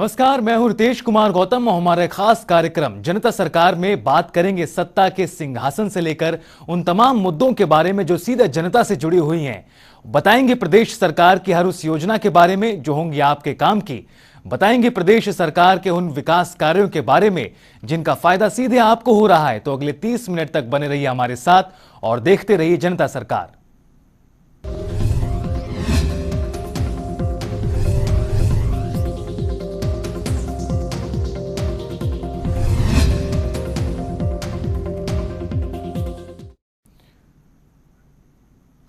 नमस्कार, मैं हूं रितेश कुमार गौतम। हमारे खास कार्यक्रम जनता सरकार में बात करेंगे सत्ता के सिंहासन से लेकर उन तमाम मुद्दों के बारे में जो सीधे जनता से जुड़ी हुई हैं। बताएंगे प्रदेश सरकार की हर उस योजना के बारे में जो होंगी आपके काम की। बताएंगे प्रदेश सरकार के उन विकास कार्यों के बारे में जिनका फायदा सीधे आपको हो रहा है। तो अगले 30 मिनट तक बने रहिए हमारे साथ और देखते रहिए जनता सरकार।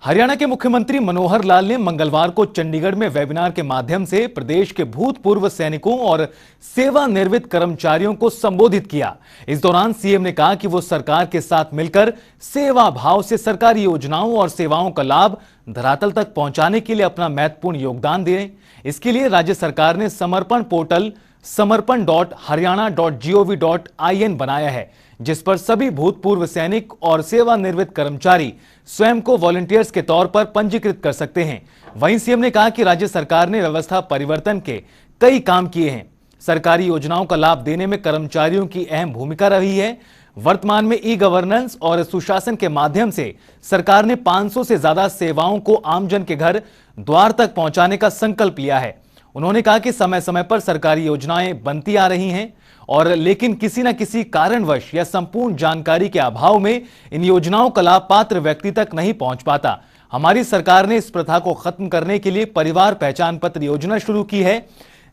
हरियाणा के मुख्यमंत्री मनोहर लाल ने मंगलवार को चंडीगढ़ में वेबिनार के माध्यम से प्रदेश के भूतपूर्व सैनिकों और सेवानिवृत्त कर्मचारियों को संबोधित किया। इस दौरान सीएम ने कहा कि वो सरकार के साथ मिलकर सेवा भाव से सरकारी योजनाओं और सेवाओं का लाभ धरातल तक पहुंचाने के लिए अपना महत्वपूर्ण योगदान दें। इसके लिए राज्य सरकार ने समर्पण पोर्टल समर्पण.हरियाणा.gov.in बनाया है, जिस पर सभी भूतपूर्व सैनिक और सेवानिवृत्त कर्मचारी स्वयं को वॉलंटियर्स के तौर पर पंजीकृत कर सकते हैं। वहीं सीएम ने कहा कि राज्य सरकार ने व्यवस्था परिवर्तन के कई काम किए हैं। सरकारी योजनाओं का लाभ देने में कर्मचारियों की अहम भूमिका रही है। वर्तमान में ई गवर्नेंस और सुशासन के माध्यम से सरकार ने 500 से ज्यादा सेवाओं को आमजन के घर द्वार तक पहुंचाने का संकल्प लिया है। उन्होंने कहा कि समय समय पर सरकारी योजनाएं बनती आ रही हैं और लेकिन किसी न किसी कारणवश या संपूर्ण जानकारी के अभाव में इन योजनाओं का लाभ पात्र व्यक्ति तक नहीं पहुंच पाता। हमारी सरकार ने इस प्रथा को खत्म करने के लिए परिवार पहचान पत्र योजना शुरू की है,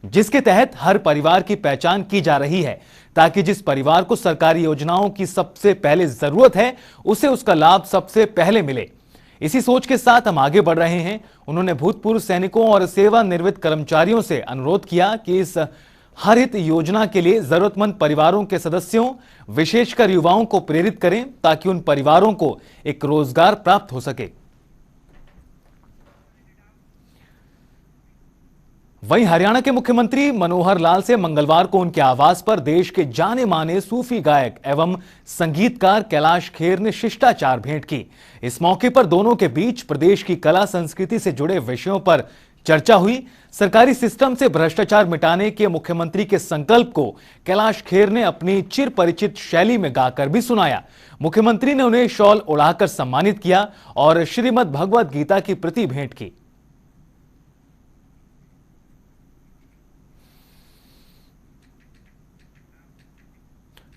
जिसके तहत हर परिवार की पहचान की जा रही है ताकि जिस परिवार को सरकारी योजनाओं की सबसे पहले जरूरत है उसे उसका लाभ सबसे पहले मिले। इसी सोच के साथ हम आगे बढ़ रहे हैं। उन्होंने भूतपूर्व सैनिकों और सेवानिवृत्त कर्मचारियों से अनुरोध किया कि इस हरित योजना के लिए जरूरतमंद परिवारों के सदस्यों, विशेषकर युवाओं को प्रेरित करें ताकि उन परिवारों को एक रोजगार प्राप्त हो सके। वहीं हरियाणा के मुख्यमंत्री मनोहर लाल से मंगलवार को उनके आवास पर देश के जाने माने सूफी गायक एवं संगीतकार कैलाश खेर ने शिष्टाचार भेंट की। इस मौके पर दोनों के बीच प्रदेश की कला संस्कृति से जुड़े विषयों पर चर्चा हुई। सरकारी सिस्टम से भ्रष्टाचार मिटाने के मुख्यमंत्री के संकल्प को कैलाश खेर ने अपनी चिर परिचित शैली में गाकर भी सुनाया। मुख्यमंत्री ने उन्हें शॉल ओढ़ाकर सम्मानित किया और श्रीमद् भगवद गीता की प्रति भेंट की।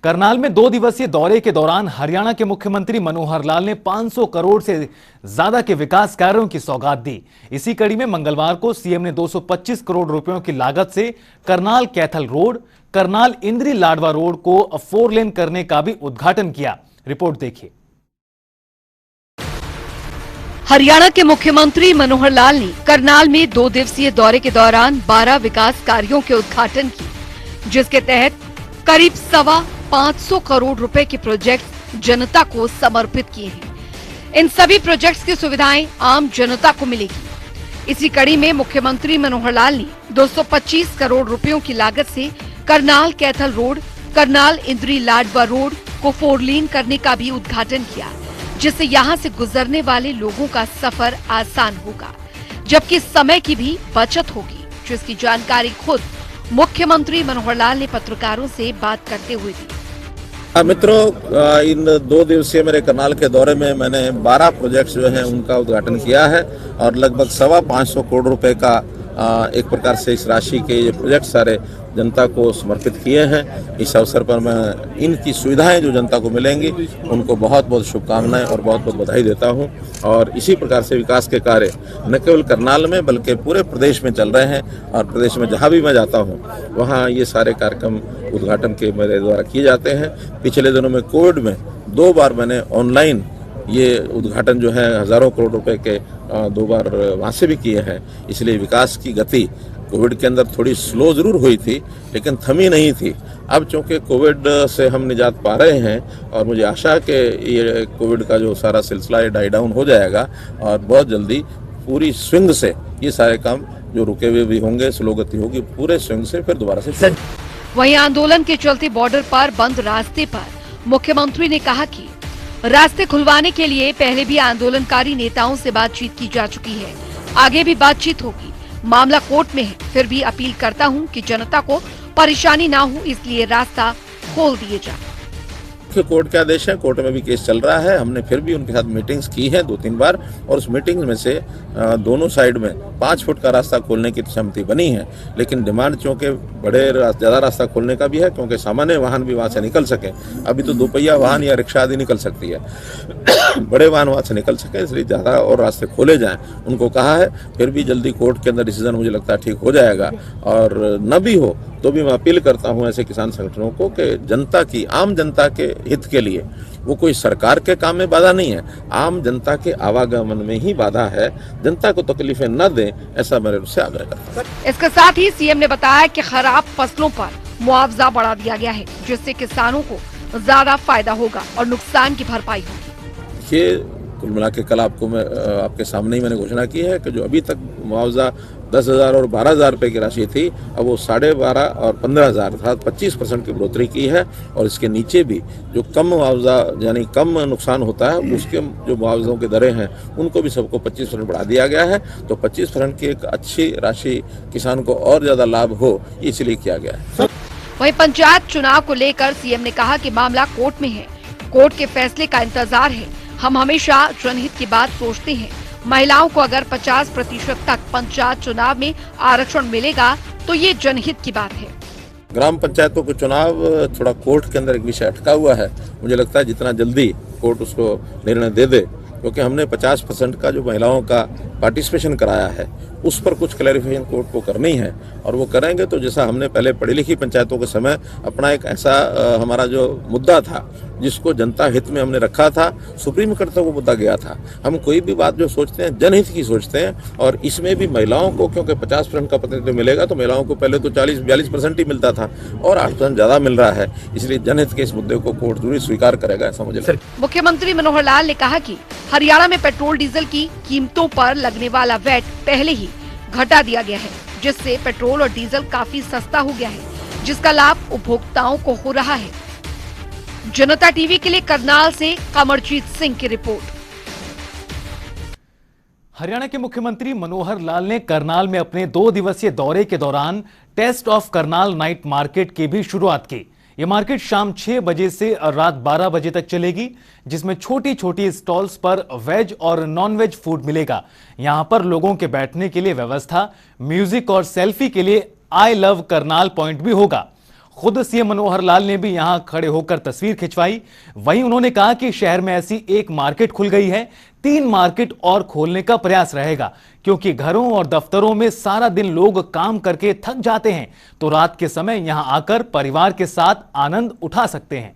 करनाल में 2 दिवसीय दौरे के दौरान हरियाणा के मुख्यमंत्री मनोहर लाल ने 500 करोड़ से ज्यादा के विकास कार्यों की सौगात दी। इसी कड़ी में मंगलवार को सीएम ने 225 करोड़ रुपयों की लागत से करनाल कैथल रोड, करनाल इंद्री लाडवा रोड को 4 लेन करने का भी उद्घाटन किया। रिपोर्ट देखिए। हरियाणा के मुख्यमंत्री मनोहर लाल ने करनाल में 2 दिवसीय दौरे के दौरान 12 विकास कार्यों के उद्घाटन किए, जिसके तहत करीब 525 करोड़ रुपए के प्रोजेक्ट जनता को समर्पित किए हैं। इन सभी प्रोजेक्ट्स की सुविधाएं आम जनता को मिलेगी। इसी कड़ी में मुख्यमंत्री मनोहर लाल ने 225 करोड़ रुपयों की लागत से करनाल कैथल रोड, करनाल इंद्री लाडवा रोड को 4 लेन करने का भी उद्घाटन किया, जिससे यहां से गुजरने वाले लोगों का सफर आसान होगा, जबकि समय की भी बचत होगी, जिसकी जानकारी खुद मुख्यमंत्री मनोहर लाल ने पत्रकारों से बात करते हुए दी। मित्रों, इन 2 दिवसीय मेरे करनाल के दौरे में मैंने 12 प्रोजेक्ट्स जो हैं उनका उद्घाटन किया है और लगभग 525 करोड़ रुपए का एक प्रकार से इस राशि के ये प्रोजेक्ट सारे जनता को समर्पित किए हैं। इस अवसर पर मैं इनकी सुविधाएं जो जनता को मिलेंगी उनको बहुत बहुत शुभकामनाएं और बहुत बहुत बधाई देता हूं। और इसी प्रकार से विकास के कार्य न केवल करनाल में बल्कि पूरे प्रदेश में चल रहे हैं और प्रदेश में जहां भी मैं जाता हूं वहां ये सारे कार्यक्रम उद्घाटन के मेरे द्वारा किए जाते हैं। पिछले दिनों में कोविड में 2 बार मैंने ऑनलाइन ये उद्घाटन जो है हजारों करोड़ रुपए के 2 बार वहां से भी किए हैं। इसलिए विकास की गति कोविड के अंदर थोड़ी स्लो जरूर हुई थी लेकिन थमी नहीं थी। अब चूंकि कोविड से हम निजात पा रहे हैं और मुझे आशा है कि ये कोविड का जो सारा सिलसिला ये डाई डाउन हो जाएगा और बहुत जल्दी पूरी स्विंग से ये सारे काम जो रुके हुए भी होंगे, स्लो गति होगी, पूरे स्विंग से फिर दोबारा से। वहीं आंदोलन के चलते बॉर्डर पर बंद रास्ते पर मुख्यमंत्री ने कहा कि रास्ते खुलवाने के लिए पहले भी आंदोलनकारी नेताओं से बातचीत की जा चुकी है, आगे भी बातचीत होगी। मामला कोर्ट में है, फिर भी अपील करता हूं कि जनता को परेशानी ना हो, इसलिए रास्ता खोल दिए जाए। कोर्ट के आदेश है, कोर्ट में भी केस चल रहा है। हमने फिर भी उनके साथ मीटिंग्स की है 2-3 बार, और उस मीटिंग में से दोनों साइड में 5 फुट का रास्ता खोलने की सहमति बनी है। लेकिन डिमांड चूंकि ज्यादा रास्ता खोलने का भी है, क्योंकि सामान्य वाहन भी वहां से निकल सके। अभी तो 2 पहिया वाहन या रिक्शा आदि निकल सकती है, बड़े वाहन वहां से निकल सके, इसलिए ज्यादा और रास्ते खोले जाएं, उनको कहा है। फिर भी जल्दी कोर्ट के अंदर डिसीजन मुझे लगता है ठीक हो जाएगा, और न भी हो तो भी मैं अपील करता हूं ऐसे किसान संगठनों को कि जनता की, आम जनता के हित के लिए, वो कोई सरकार के काम में बाधा नहीं है, आम जनता के आवागमन में ही बाधा है। जनता को तकलीफें न दें, ऐसा मेरे उससे आग्रह करता हूं। इसके साथ ही सीएम ने बताया कि खराब फसलों पर मुआवजा बढ़ा दिया गया है, जिससे किसानों को ज्यादा फायदा होगा और नुकसान की भरपाई होगी। ये कुल मिला के कल आपको मैं आपके सामने ही मैंने घोषणा की है कि जो अभी तक मुआवजा 10,000 और 12,000 रुपए की राशि थी, अब वो 12,500 और 15,000 अर्थात 25% की बढ़ोतरी की है। और इसके नीचे भी जो कम मुआवजा यानी कम नुकसान होता है, उसके जो मुआवजों की दरें हैं उनको भी सबको 25% बढ़ा दिया गया है। तो 25% की एक अच्छी राशि किसान को और ज्यादा लाभ हो, इसलिए किया गया है। वहीं पंचायत चुनाव को लेकर सीएम ने कहा कि मामला कोर्ट में है, कोर्ट के फैसले का इंतजार है। हम हमेशा जनहित की बात सोचते हैं। महिलाओं को अगर 50% तक पंचायत चुनाव में आरक्षण मिलेगा तो ये जनहित की बात है। ग्राम पंचायतों के चुनाव थोड़ा कोर्ट के अंदर एक विषय अटका हुआ है। मुझे लगता है जितना जल्दी कोर्ट उसको निर्णय दे दे, क्योंकि हमने 50% का जो महिलाओं का पार्टिसिपेशन कराया है, उस पर कुछ क्लैरिफिकेशन कोर्ट को करनी है। और वो करेंगे तो जैसा हमने पहले पढ़ी लिखी पंचायतों के समय अपना एक ऐसा हमारा जो मुद्दा था, जिसको जनता हित में हमने रखा था, सुप्रीम कोर्ट तक वो मुद्दा गया था। हम कोई भी बात जो सोचते हैं जनहित की सोचते हैं, और इसमें भी महिलाओं को क्योंकि 50% का प्रतिनिधित्व मिलेगा, तो महिलाओं को पहले तो 40-42% ही मिलता था और 8% ज्यादा मिल रहा है। इसलिए जनहित के इस मुद्दे को कोर्ट जरूर स्वीकार करेगा, ऐसा मुझे लगता है। मुख्यमंत्री मनोहर लाल ने कहा कि हरियाणा में पेट्रोल डीजल की कीमतों पर लगने वाला वैट पहले ही घटा दिया गया है, जिससे पेट्रोल और डीजल काफी सस्ता हो गया है, जिसका लाभ उपभोक्ताओं को हो रहा है। जनता टीवी के लिए करनाल से कमरजीत सिंह की रिपोर्ट। हरियाणा के मुख्यमंत्री मनोहर लाल ने करनाल में अपने 2 दिवसीय दौरे के दौरान taste of Karnal night market की भी शुरुआत की। यह मार्केट शाम 6 बजे से रात 12 बजे तक चलेगी, जिसमें छोटी छोटी स्टॉल्स पर वेज और नॉन वेज फूड मिलेगा। यहां पर लोगों के बैठने के लिए व्यवस्था, म्यूजिक और सेल्फी के लिए आई लव करनाल पॉइंट भी होगा। खुद सीएम मनोहर लाल ने भी यहां खड़े होकर तस्वीर खिंचवाई। वहीं उन्होंने कहा कि शहर में ऐसी एक मार्केट खुल गई है, 3 मार्केट और खोलने का प्रयास रहेगा, क्योंकि घरों और दफ्तरों में सारा दिन लोग काम करके थक जाते हैं, तो रात के समय यहां आकर परिवार के साथ आनंद उठा सकते हैं।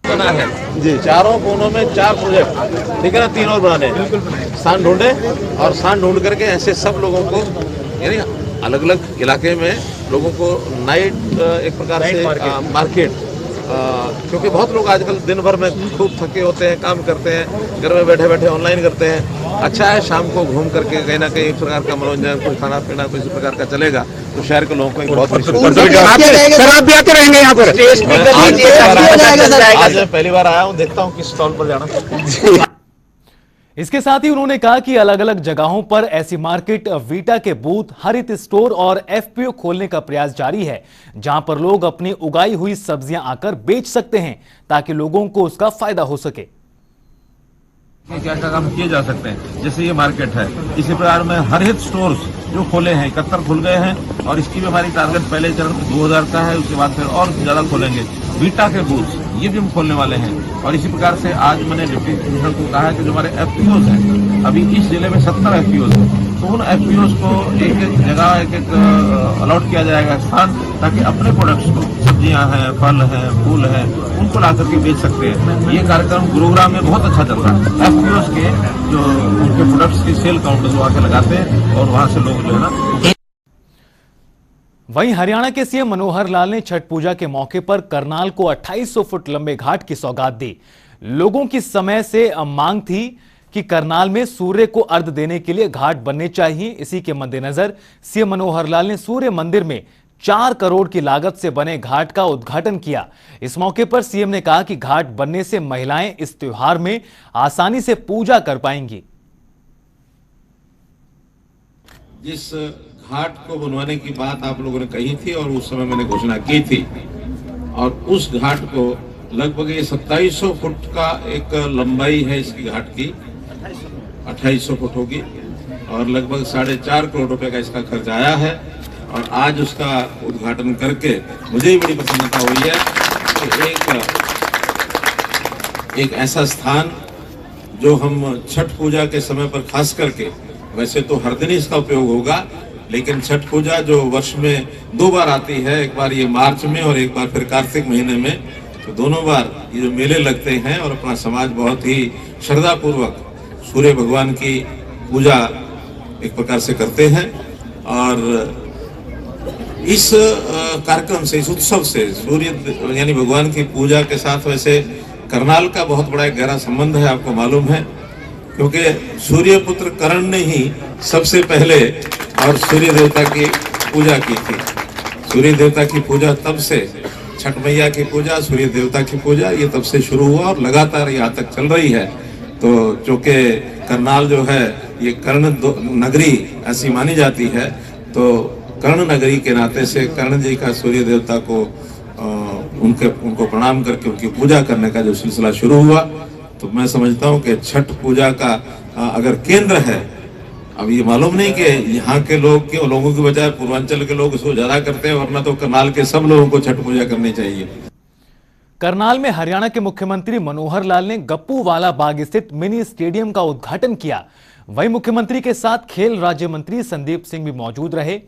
बना है जी, चारों कोनों में 4 प्रोजेक्ट, ठीक है ना, 3 और बनाने हैं। स्थान ढूंढे और स्थान ढूंढ करके ऐसे सब लोगों को, यानी अलग अलग इलाके में लोगों को नाइट एक प्रकार से मार्केट, क्योंकि बहुत लोग आजकल दिन भर में खूब थके होते हैं, काम करते हैं, घर में बैठे बैठे ऑनलाइन करते हैं। अच्छा है शाम को घूम करके कहीं ना कहीं एक प्रकार का मनोरंजन, कोई खाना पीना किसी प्रकार का चलेगा, तो शहर के लोगों को एक बहुत आज मैं पहली बार आया हूँ, देखता हूँ किस स्टॉल पर जाना। इसके साथ ही उन्होंने कहा कि अलग अलग जगहों पर ऐसी मार्केट, वीटा के बूथ, हरित स्टोर और एफपीओ खोलने का प्रयास जारी है, जहां पर लोग अपनी उगाई हुई सब्जियां आकर बेच सकते हैं, ताकि लोगों को उसका फायदा हो सके। क्या क्या काम किए जा सकते हैं, जैसे ये मार्केट है, इसी प्रकार में हरित स्टोर्स जो खोले हैं, 71 खुल गए हैं, और इसकी भी हमारी टारगेट पहले चरण 2000 का है, उसके बाद फिर और ज्यादा खोलेंगे। वीटा के बूथ ये भी हम खोलने वाले हैं, और इसी प्रकार से आज मैंने डिप्टी कमिश्नर को कहा है कि जो हमारे एफपीओज हैं, अभी इस जिले में 70 एफपीओज हैं, तो उन एफपीओज को एक एक जगह एक एक अलॉट किया जाएगा स्थान, ताकि अपने प्रोडक्ट्स को, सब्जियां हैं, फल हैं, फूल हैं, उनको ला करके बेच सकते हैं। ये कार्यक्रम गुरुग्राम में बहुत अच्छा चल रहा है। एफपीओज के जो उनके प्रोडक्ट्स की सेल काउंटर्स वहां के लगाते हैं, और वहां से लोग जो है ना। वहीं हरियाणा के सीएम मनोहर लाल ने छठ पूजा के मौके पर करनाल को 2800 फुट लंबे घाट की सौगात दी। लोगों की समय से मांग थी कि करनाल में सूर्य को अर्घ्य देने के लिए घाट बनने चाहिए। इसी के मद्देनजर सीएम मनोहर लाल ने सूर्य मंदिर में 4 करोड़ की लागत से बने घाट का उद्घाटन किया। इस मौके पर सीएम ने कहा कि घाट बनने से महिलाएं इस त्योहार में आसानी से पूजा कर पाएंगी। जिस घाट को बनवाने की बात आप लोगों ने कही थी और उस समय मैंने घोषणा की थी, और उस घाट को लगभग ये 2700 फुट का एक लंबाई है इसकी घाट की, 2800 फुट होगी, और लगभग 4.5 करोड़ रुपए का इसका खर्च आया है। और आज उसका उद्घाटन करके मुझे भी बड़ी प्रसन्नता हुई है कि एक ऐसा स्थान जो हम छठ पूजा के समय पर खास करके, वैसे तो हर दिन इसका उपयोग होगा, लेकिन छठ पूजा जो वर्ष में 2 बार आती है, एक बार ये मार्च में और एक बार फिर कार्तिक महीने में, तो दोनों बार ये जो मेले लगते हैं और अपना समाज बहुत ही श्रद्धा पूर्वक सूर्य भगवान की पूजा एक प्रकार से करते हैं। और इस कार्यक्रम से, इस उत्सव से सूर्य यानी भगवान की पूजा के साथ वैसे करनाल का बहुत बड़ा एक गहरा संबंध है, आपको मालूम है, क्योंकि सूर्य पुत्र कर्ण ने ही सबसे पहले और सूर्य देवता की पूजा की थी। सूर्य देवता की पूजा तब से, छठ मैया की पूजा, सूर्य देवता की पूजा, ये तब से शुरू हुआ और लगातार यहाँ तक चल रही है। तो चूंकि करनाल जो है ये कर्ण नगरी ऐसी मानी जाती है, तो कर्ण नगरी के नाते से कर्ण जी का सूर्य देवता को उनको प्रणाम करके उनकी पूजा करने का जो सिलसिला शुरू हुआ, तो मैं समझता हूँ कि छठ पूजा का अगर केंद्र है, अब ये मालूम नहीं कि यहाँ के लोगों की बजाय पूर्वांचल के लोग इसको ज्यादा करते हैं, वरना तो करनाल के सब लोगों को छठ पूजा करनी चाहिए। करनाल में हरियाणा के मुख्यमंत्री मनोहर लाल ने गप्पूवाला बाग स्थित मिनी स्टेडियम का उद्घाटन किया। वहीं मुख्यमंत्री के साथ खेल राज्य मंत्री संदीप सिंह भी मौजूद रहे।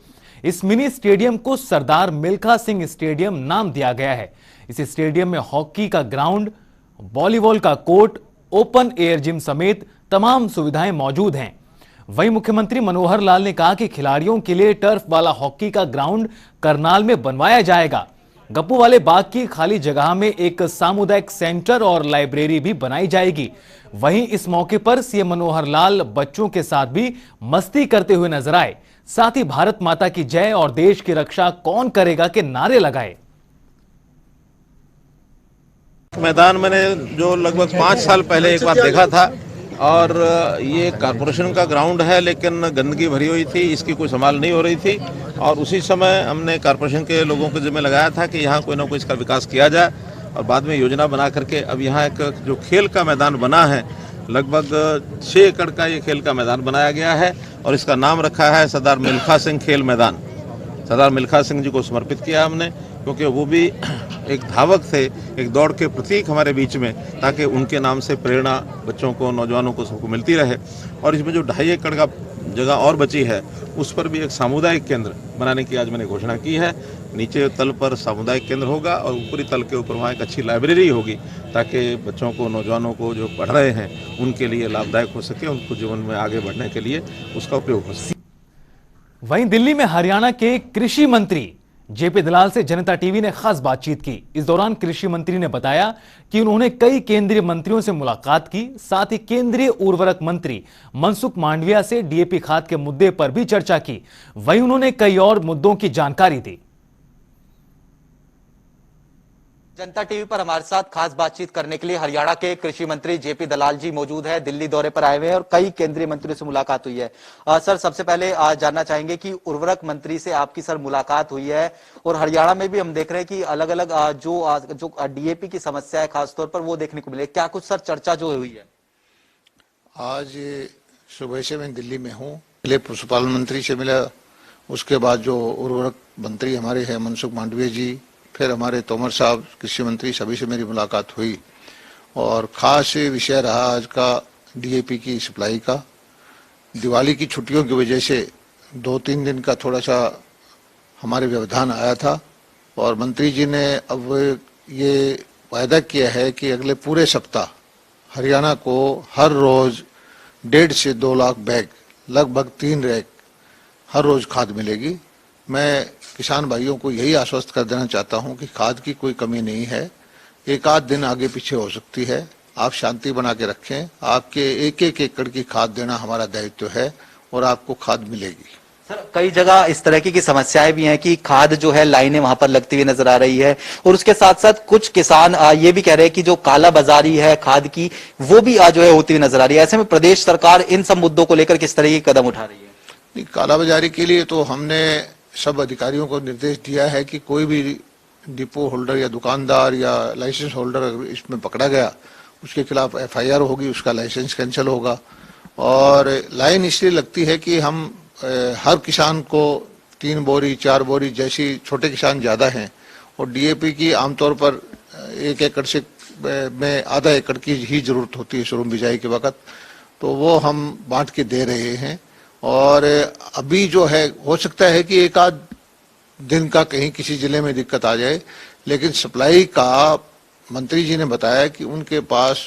इस मिनी स्टेडियम को सरदार मिल्खा सिंह स्टेडियम नाम दिया गया है। इस स्टेडियम में हॉकी का ग्राउंड, वॉलीबॉल का कोर्ट, ओपन एयर जिम समेत तमाम सुविधाएं मौजूद हैं। वहीं मुख्यमंत्री मनोहर लाल ने कहा कि खिलाड़ियों के लिए टर्फ वाला हॉकी का ग्राउंड करनाल में बनवाया जाएगा। गप्पूवाले बाग की खाली जगह में एक सामुदायिक सेंटर और लाइब्रेरी भी बनाई जाएगी। वहीं इस मौके पर सीएम मनोहर लाल बच्चों के साथ भी मस्ती करते हुए नजर आए। साथ ही भारत माता की जय और देश की रक्षा कौन करेगा के नारे लगाए। मैदान मैंने जो लगभग 5 साल पहले एक बार देखा था, और ये कारपोरेशन का ग्राउंड है, लेकिन गंदगी भरी हुई थी, इसकी कोई संभाल नहीं हो रही थी। और उसी समय हमने कारपोरेशन के लोगों को जिम्मे लगाया था कि यहाँ कोई ना कोई इसका विकास किया जाए, और बाद में योजना बना करके अब यहाँ एक जो खेल का मैदान बना है, लगभग 6 एकड़ का ये खेल का मैदान बनाया गया है, और इसका नाम रखा है सरदार मिल्खा सिंह खेल मैदान। सरदार मिल्खा सिंह जी को समर्पित किया हमने, क्योंकि वो भी एक धावक थे, एक दौड़ के प्रतीक हमारे बीच में, ताकि उनके नाम से प्रेरणा बच्चों को, नौजवानों को, सबको मिलती रहे। और इसमें जो 2.5 एकड़ का जगह और बची है, उस पर भी एक सामुदायिक केंद्र बनाने की आज मैंने घोषणा की है। नीचे तल पर सामुदायिक केंद्र होगा और ऊपरी तल के ऊपर वहाँ एक अच्छी लाइब्रेरी होगी, ताकि बच्चों को, नौजवानों को जो पढ़ रहे हैं उनके लिए लाभदायक हो सके, उनको जीवन में आगे बढ़ने के लिए उसका उपयोग हो सके। वहीं दिल्ली में हरियाणा के कृषि मंत्री जेपी दलाल से जनता टीवी ने खास बातचीत की। इस दौरान कृषि मंत्री ने बताया कि उन्होंने कई केंद्रीय मंत्रियों से मुलाकात की। साथ ही केंद्रीय उर्वरक मंत्री मनसुख मांडविया से डीएपी खाद के मुद्दे पर भी चर्चा की। वहीं उन्होंने कई और मुद्दों की जानकारी दी। जनता टीवी पर हमारे साथ खास बातचीत करने के लिए हरियाणा के कृषि मंत्री जेपी दलाल जी मौजूद है। दिल्ली दौरे पर आए हुए हैं और कई केंद्रीय मंत्रियों से मुलाकात हुई है। सर, सबसे पहले जानना चाहेंगे कि उर्वरक मंत्री से आपकी सर मुलाकात हुई है, और हरियाणा में भी हम देख रहे हैं कि अलग अलग जो डीएपी की समस्या है खासतौर पर, वो देखने को मिले। क्या कुछ सर चर्चा जो हुई है? आज सुबह से मैं दिल्ली में हूँ। पहले पशुपालन मंत्री से मिला, उसके बाद जो उर्वरक मंत्री हमारे हैं मनसुख मांडविया जी, फिर हमारे तोमर साहब कृषि मंत्री, सभी से मेरी मुलाकात हुई। और खास विषय रहा आज का डीएपी की सप्लाई का। दिवाली की छुट्टियों की वजह से 2-3 दिन का थोड़ा सा हमारे व्यवधान आया था, और मंत्री जी ने अब ये वायदा किया है कि अगले पूरे सप्ताह हरियाणा को हर रोज 1.5 से 2 लाख बैग, लगभग 3 रैक हर रोज खाद मिलेगी। मैं किसान भाइयों को यही आश्वस्त कर देना चाहता हूं कि खाद की कोई कमी नहीं है। 1-8 दिन आगे पीछे हो सकती है, आप शांति बना के रखें। आपके 1-1 एकड़ की खाद देना हमारा दायित्व है, और आपको खाद मिलेगी। सर, कई जगह इस तरह की समस्याएं भी हैं कि खाद जो है लाइनें वहां पर लगती हुई नजर आ रही है, और उसके साथ साथ कुछ किसान ये भी कह रहे हैं कि जो काला बाजारी है खाद की, वो भी जो है होती हुई नजर आ रही है। ऐसे में प्रदेश सरकार इन सब मुद्दों को लेकर किस तरह की कदम उठा रही है? नहीं, कालाबाजारी के लिए तो हमने सब अधिकारियों को निर्देश दिया है कि कोई भी डिपो होल्डर या दुकानदार या लाइसेंस होल्डर अगर इसमें पकड़ा गया, उसके खिलाफ एफआईआर होगी, उसका लाइसेंस कैंसिल होगा। और लाइन इसलिए लगती है कि हम हर किसान को 3 बोरी 4 बोरी, जैसी छोटे किसान ज़्यादा हैं और डीएपी की आमतौर पर 1 एकड़ से में आधा एकड़ की ही जरूरत होती है शुरू बिजाई के वक्त, तो वो हम बांट के दे रहे हैं। और अभी जो है, हो सकता है कि एक आध दिन का कहीं किसी जिले में दिक्कत आ जाए, लेकिन सप्लाई का मंत्री जी ने बताया कि उनके पास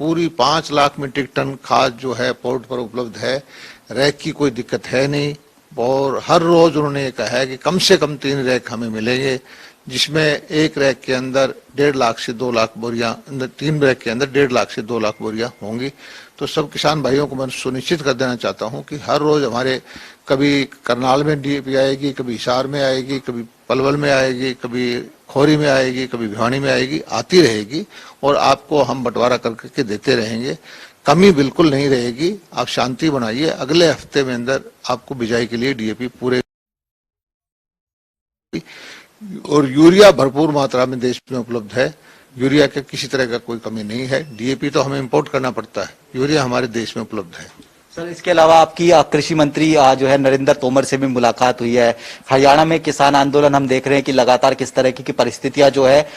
पूरी 5 लाख मीट्रिक टन खाद जो है पोर्ट पर उपलब्ध है, रैक की कोई दिक्कत है नहीं। और हर रोज उन्होंने ये कहा है कि कम से कम 3 रैक हमें मिलेंगे, जिसमें एक रैक के अंदर 1.5 लाख से 2 लाख बोरियां, 3 रैक के अंदर 1.5 लाख से 2 लाख बोरियां होंगी। तो सब किसान भाइयों को मैं सुनिश्चित कर देना चाहता हूं कि हर रोज हमारे कभी करनाल में डीएपी आएगी, कभी हिसार में आएगी, कभी पलवल में आएगी, कभी खोरी में आएगी, कभी भिवानी में आएगी, आती रहेगी और आपको हम बंटवारा करके देते रहेंगे। कमी बिल्कुल नहीं रहेगी, आप शांति बनाइए। अगले हफ्ते में अंदर आपको बिजाई के लिए डीएपी पूरे और यूरिया भरपूर मात्रा में देश में उपलब्ध है। यूरिया के किसी तरह का कोई कमी नहीं है। डीएपी तो हमें इंपोर्ट करना पड़ता है, यूरिया हमारे देश में उपलब्ध है। सर, इसके अलावा आपकी कृषि मंत्री जो है नरेंद्र तोमर से भी मुलाकात हुई है। हरियाणा में किसान आंदोलन हम देख रहे हैं कि लगातार किस तरह की परिस्थितियां जो है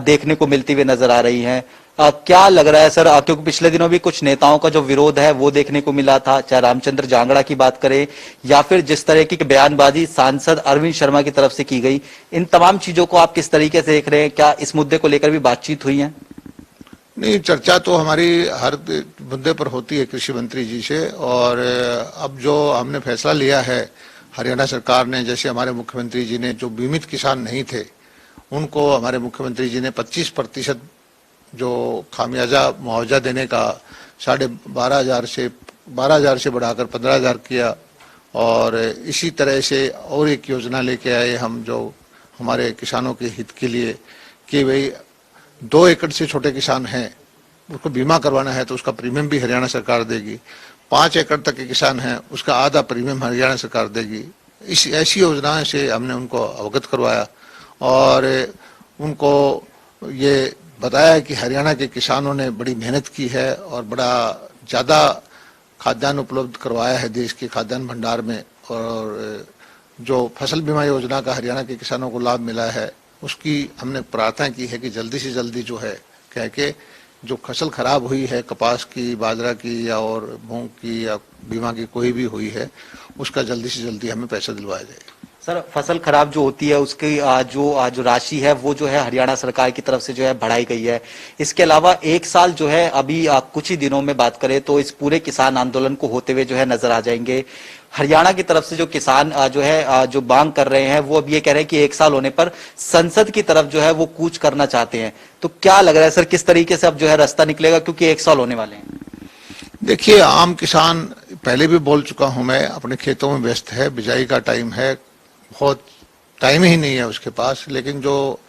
देखने को मिलती हुई नजर आ रही हैं। क्या लग रहा है सर, क्योंकि पिछले दिनों भी कुछ नेताओं का जो विरोध है वो देखने को मिला था, चाहे रामचंद्र जांगड़ा की बात करें या फिर जिस तरह की बयानबाजी सांसद अरविंद शर्मा की तरफ से की गई, इन तमाम चीजों को आप किस तरीके से देख रहे हैं? क्या इस मुद्दे को लेकर भी बातचीत हुई है? नहीं, चर्चा तो हमारी हर मुद्दे पर होती है कृषि मंत्री जी से। और अब जो हमने फैसला लिया है हरियाणा सरकार ने, जैसे हमारे मुख्यमंत्री जी ने, जो बीमित किसान नहीं थे उनको हमारे मुख्यमंत्री जी ने 25% जो खामियाजा मुआवजा देने का 12,500 से बढ़ाकर 15,000 किया। और इसी तरह से और एक योजना लेके आए हम, जो हमारे किसानों के हित के लिए, कि भाई 2 एकड़ से छोटे किसान हैं उसको बीमा करवाना है तो उसका प्रीमियम भी हरियाणा सरकार देगी। 5 एकड़ तक के किसान हैं उसका आधा प्रीमियम हरियाणा सरकार देगी। इस ऐसी योजनाएं से हमने उनको अवगत करवाया और उनको ये बताया कि हरियाणा के किसानों ने बड़ी मेहनत की है और बड़ा ज़्यादा खाद्यान्न उपलब्ध करवाया है देश के खाद्यान्न भंडार में। और जो फसल बीमा योजना का हरियाणा के किसानों को लाभ मिला है उसकी हमने प्रार्थना की है कि जल्दी से जल्दी जो है कह के जो फसल खराब हुई है, कपास की, बाजरा की या और मूंग की या बीमा की कोई भी हुई है, उसका जल्दी से जल्दी हमें पैसा दिलवाया जाए। सर, फसल खराब जो होती है उसकी जो राशि है वो जो है हरियाणा सरकार की तरफ से जो है बढ़ाई गई है। इसके अलावा 1 साल जो है अभी कुछ ही दिनों में बात करें तो इस पूरे किसान आंदोलन को होते हुए जो है नजर आ जाएंगे। हरियाणा की तरफ से जो किसान जो है जो मांग कर रहे हैं वो अब ये कह रहे हैं कि 1 साल होने पर संसद की तरफ जो है वो कूच करना चाहते हैं। तो क्या लग रहा है सर, किस तरीके से अब जो है रास्ता निकलेगा, क्योंकि 1 साल होने वाले हैं? देखिए, आम किसान, पहले भी बोल चुका हूं मैं, अपने खेतों में व्यस्त है, बिजाई का टाइम है, बहुत टाइम ही नहीं है उसके पास। लेकिन जो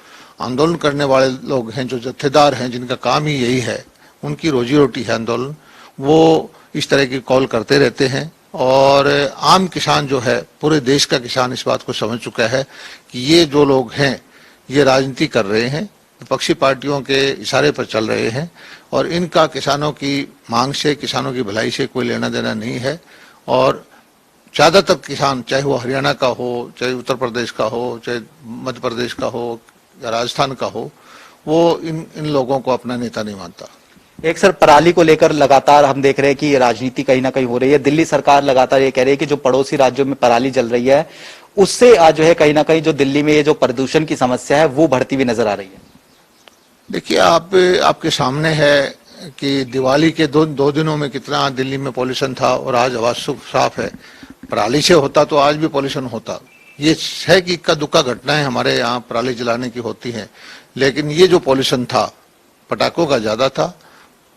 आंदोलन करने वाले लोग हैं, जो जत्थेदार हैं, जिनका काम ही यही है, उनकी रोजी रोटी है आंदोलन, वो इस तरह की कॉल करते रहते हैं। और आम किसान जो है, पूरे देश का किसान इस बात को समझ चुका है कि ये जो लोग हैं ये राजनीति कर रहे हैं, विपक्षी पार्टियों के इशारे पर चल रहे हैं और इनका किसानों की मांग से, किसानों की भलाई से कोई लेना देना नहीं है। और ज्यादातर किसान, चाहे वो हरियाणा का हो, चाहे उत्तर प्रदेश का हो, चाहे मध्य प्रदेश का हो या राजस्थान का हो, वो इन लोगों को अपना नेता नहीं मानता। एक सर, पराली को लेकर लगातार हम देख रहे हैं कि राजनीति कहीं ना कहीं हो रही है। दिल्ली सरकार लगातार ये कह रही है कि जो पड़ोसी राज्यों में पराली जल रही है उससे जो है कहीं ना कहीं जो दिल्ली में ये जो प्रदूषण की समस्या है वो बढ़ती हुई नजर आ रही है। देखिए, आपके सामने है कि दिवाली के दो दिनों में कितना दिल्ली में पॉल्यूशन था और आज हवा साफ है। पराली से होता तो आज भी पॉल्यूशन होता। ये है कि इक्का दुक्का घटनाएं हमारे यहाँ पराली जलाने की होती हैं, लेकिन ये जो पॉल्यूशन था पटाखों का ज्यादा था,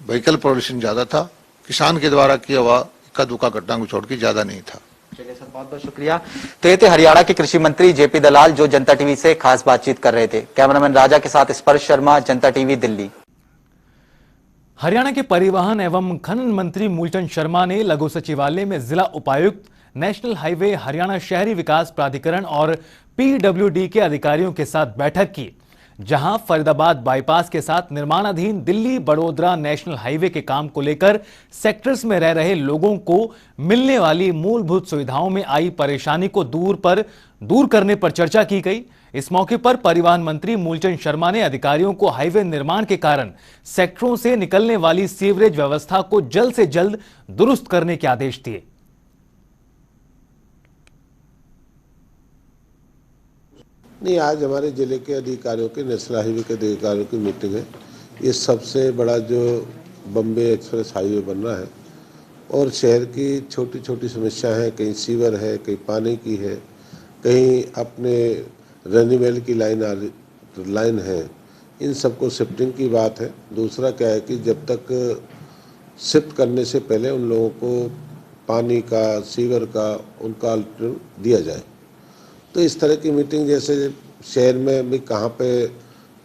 व्हीकल पॉल्यूशन ज्यादा था, किसान के द्वारा किया हुआ इक्का दुक्का घटना को छोड़ के ज्यादा नहीं था। चलिए सर, बहुत बहुत शुक्रिया। तो ये थे हरियाणा के कृषि मंत्री जेपी दलाल, जो जनता टीवी से खास बातचीत कर रहे थे। कैमरामैन राजा के साथ स्पर्श शर्मा, जनता टीवी, दिल्ली। हरियाणा के परिवहन एवं खनन मंत्री मूलचंद शर्मा ने लघु सचिवालय में जिला उपायुक्त नेशनल हाईवे हरियाणा शहरी विकास प्राधिकरण और PWD के अधिकारियों के साथ बैठक की, जहां फरीदाबाद बाईपास के साथ निर्माणाधीन दिल्ली बड़ोदरा नेशनल हाईवे के काम को लेकर सेक्टर्स में रह रहे लोगों को मिलने वाली मूलभूत सुविधाओं में आई परेशानी को दूर करने पर चर्चा की गई। इस मौके पर परिवहन मंत्री मूलचंद शर्मा ने अधिकारियों को हाईवे निर्माण के कारण सेक्टरों से निकलने वाली सीवरेज व्यवस्था को जल्द से जल्द दुरुस्त करने के आदेश दिए। नहीं, आज हमारे जिले के अधिकारियों के नेशनल हाईवे के अधिकारियों की मीटिंग है। ये सबसे बड़ा जो बम्बे एक्सप्रेस हाईवे बन रहा है और शहर की छोटी छोटी समस्या है, कहीं सीवर है, कहीं पानी की है, कहीं अपने रनिवेल की लाइन है, इन सबको शिफ्टिंग की बात है। दूसरा क्या है कि जब तक शिफ्ट करने से पहले उन लोगों को पानी का, सीवर का, उनका अल्टरनेटिव दिया जाए। तो इस तरह की मीटिंग, जैसे शहर में भी कहाँ पे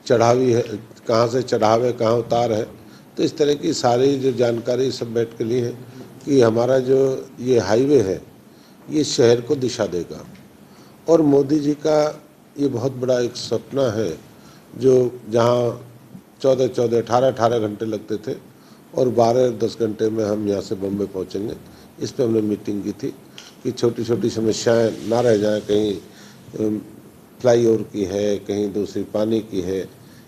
चढ़ावी है, कहाँ से चढ़ाव है, कहाँ उतार है, तो इस तरह की सारी जो जानकारी सब बैठ के लिए है कि हमारा जो ये हाईवे है ये शहर को दिशा देगा। और मोदी जी का ये बहुत बड़ा एक सपना है, जो जहाँ 18 घंटे लगते थे और 12-10 घंटे में हम यहाँ से बम्बे पहुँचेंगे। इस पर हमने मीटिंग की थी कि छोटी छोटी समस्याएं ना रह जाएं, कहीं फ्लाईओवर की है, कहीं दूसरी पानी की है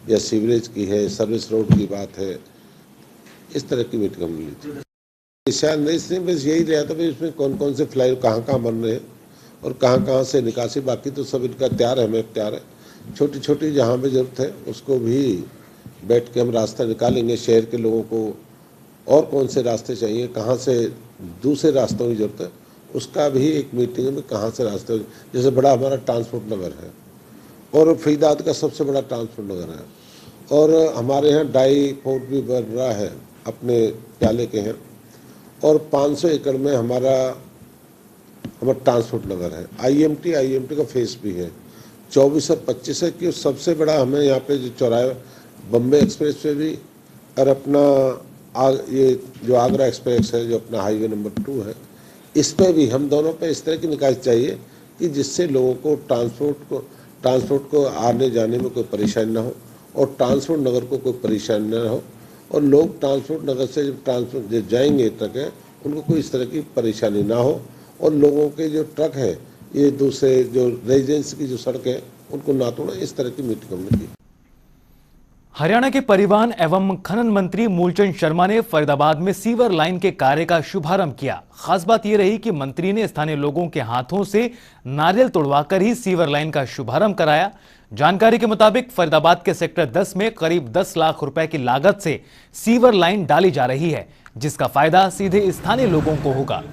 या सीवरेज की है, सर्विस रोड की बात है। इस तरह की मीटिंग हमने ली थी। शायद नहीं, इसलिए बस यही रहा था भाई इसमें कौन कौन से फ्लाईओवर कहाँ बन रहे हैं और कहाँ से निकासी, बाकी तो सब इनका तैयार है, हमें तैयार है। छोटी छोटी जहाँ भी जरूरत है उसको भी बैठ के हम रास्ता निकालेंगे। शहर के लोगों को और कौन से रास्ते चाहिए, कहाँ से दूसरे रास्तों की जरूरत है, उसका भी एक मीटिंग में कहाँ से रास्ते, जैसे बड़ा हमारा ट्रांसपोर्ट नगर है और फरीदाबाद का सबसे बड़ा ट्रांसपोर्ट नगर है और हमारे यहाँ डाई पोर्ट भी बन रहा है, अपने प्याले के हैं, और 500 एकड़ में हमारा ट्रांसपोर्ट नगर है। IMT का फेस भी है, 24 और 25 है कि सबसे बड़ा हमें यहाँ पे जो चौराहे बम्बे एक्सप्रेस पे भी और अपना ये जो आगरा एक्सप्रेस है, जो अपना हाईवे नंबर 2 है, इस पे भी हम दोनों पे इस तरह की निकासी चाहिए कि जिससे लोगों को ट्रांसपोर्ट को आने जाने में कोई परेशानी ना हो और ट्रांसपोर्ट नगर को कोई परेशानी ना हो, और लोग ट्रांसपोर्ट नगर से जब जाएंगे ट्रक है, उनको कोई इस तरह की परेशानी ना हो, और लोगों के जो ट्रक है ये दूसरे जो रेजिडेंस की जो सड़क है उनको ना तोड़े। इस तरह की मीटिंग हमने की। हरियाणा के परिवहन एवं खनन मंत्री मूलचंद शर्मा ने फरीदाबाद में सीवर लाइन के कार्य का शुभारंभ किया। खास बात यह रही कि मंत्री ने स्थानीय लोगों के हाथों से नारियल तोड़वाकर ही सीवर लाइन का शुभारंभ कराया। जानकारी के मुताबिक फरीदाबाद के सेक्टर 10 में करीब 10 लाख रुपए की लागत से सीवर लाइन डाली जा रही है, जिसका फायदा सीधे स्थानीय लोगों को होगा।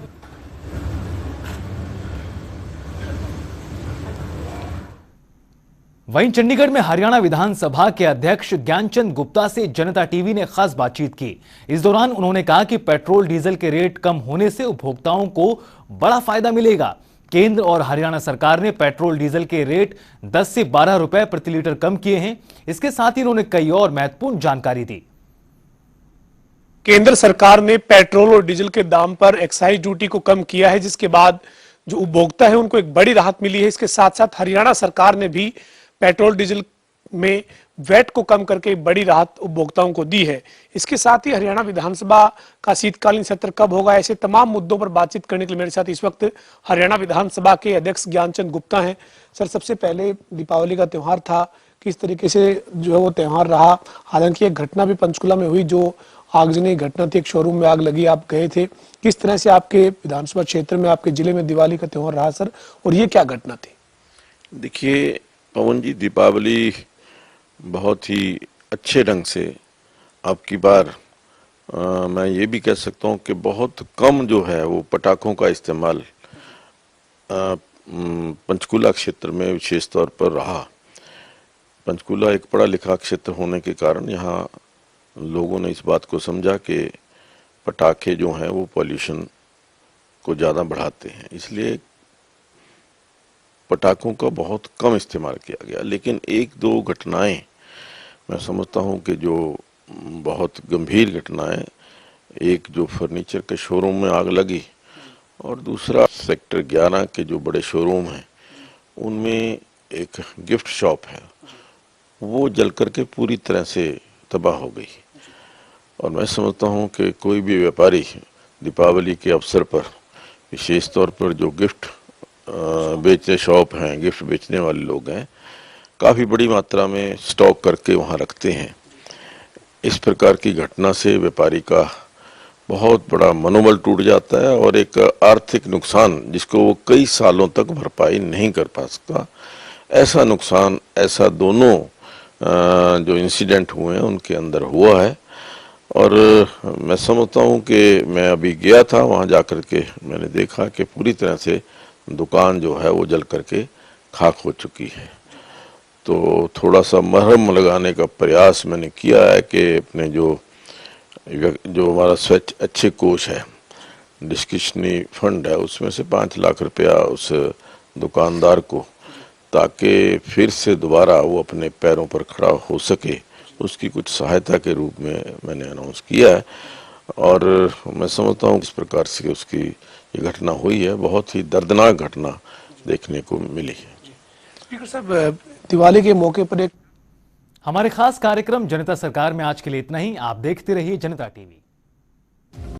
वहीं चंडीगढ़ में हरियाणा विधानसभा के अध्यक्ष ज्ञानचंद गुप्ता से जनता टीवी ने खास बातचीत की। इस दौरान उन्होंने कहा कि पेट्रोल डीजल के रेट कम होने से उपभोक्ताओं को बड़ा फायदा मिलेगा। केंद्र और हरियाणा सरकार ने पेट्रोल डीजल के रेट 10 से 12 रुपए प्रति लीटर कम किए हैं। इसके साथ ही उन्होंने कई और महत्वपूर्ण जानकारी दी। केंद्र सरकार ने पेट्रोल और डीजल के दाम पर एक्साइज ड्यूटी को कम किया है, जिसके बाद जो उपभोक्ता है उनको एक बड़ी राहत मिली है। इसके साथ साथ हरियाणा सरकार ने भी पेट्रोल डीजल में वैट को कम करके बड़ी राहत उपभोक्ताओं को दी है। इसके साथ ही हरियाणा विधानसभा का शीतकालीन सत्र कब होगा, ऐसे तमाम मुद्दों पर बातचीत करने के लिए मेरे साथ इस वक्त हरियाणा विधानसभा के अध्यक्ष ज्ञानचंद गुप्ता हैं। सर, सबसे पहले दीपावली का त्यौहार था, किस तरीके से जो वो त्यौहार रहा? हालांकि एक घटना भी पंचकुला में हुई, जो आगजनी घटना थी, एक शोरूम में आग लगी, आप गए थे। किस तरह से आपके विधानसभा क्षेत्र में, आपके जिले में दिवाली का त्यौहार रहा सर, और ये क्या घटना थी? देखिए पवन जी, दीपावली बहुत ही अच्छे ढंग से अब की बार मैं ये भी कह सकता हूँ कि बहुत कम जो है वो पटाखों का इस्तेमाल पंचकुला क्षेत्र में विशेष तौर पर रहा। पंचकुला एक पढ़ा लिखा क्षेत्र होने के कारण यहाँ लोगों ने इस बात को समझा कि पटाखे जो हैं वो पॉल्यूशन को ज़्यादा बढ़ाते हैं, इसलिए पटाखों का बहुत कम इस्तेमाल किया गया। लेकिन एक दो घटनाएं मैं समझता हूं कि जो बहुत गंभीर घटनाएं, एक जो फर्नीचर के शोरूम में आग लगी और दूसरा सेक्टर 11 के जो बड़े शोरूम हैं उनमें एक गिफ्ट शॉप है, वो जल करके पूरी तरह से तबाह हो गई। और मैं समझता हूँ कि कोई भी व्यापारी दीपावली के अवसर पर विशेष तौर पर जो गिफ्ट बेचते शॉप हैं, गिफ्ट बेचने वाले लोग हैं, काफ़ी बड़ी मात्रा में स्टॉक करके वहाँ रखते हैं। इस प्रकार की घटना से व्यापारी का बहुत बड़ा मनोबल टूट जाता है और एक आर्थिक नुकसान जिसको वो कई सालों तक भरपाई नहीं कर पा सकता, ऐसा नुकसान, ऐसा दोनों जो इंसिडेंट हुए हैं उनके अंदर हुआ है। और मैं समझता हूँ कि मैं अभी गया था, वहाँ जाकर के मैंने देखा कि पूरी तरह से दुकान जो है वो जल करके खाक हो चुकी है। तो थोड़ा सा मरहम लगाने का प्रयास मैंने किया है कि अपने जो हमारा स्वच्छ अच्छे कोष है, डिस्क्रिशनरी फंड है, उसमें से 5 लाख रुपया उस दुकानदार को, ताकि फिर से दोबारा वो अपने पैरों पर खड़ा हो सके, उसकी कुछ सहायता के रूप में मैंने अनाउंस किया है। और मैं समझता हूँ इस प्रकार से उसकी ये घटना हुई है, बहुत ही दर्दनाक घटना देखने को मिली है। स्पीकर साहब, दिवाली के मौके पर एक हमारे खास कार्यक्रम जनता सरकार में आज के लिए इतना ही। आप देखते रहिए जनता टीवी।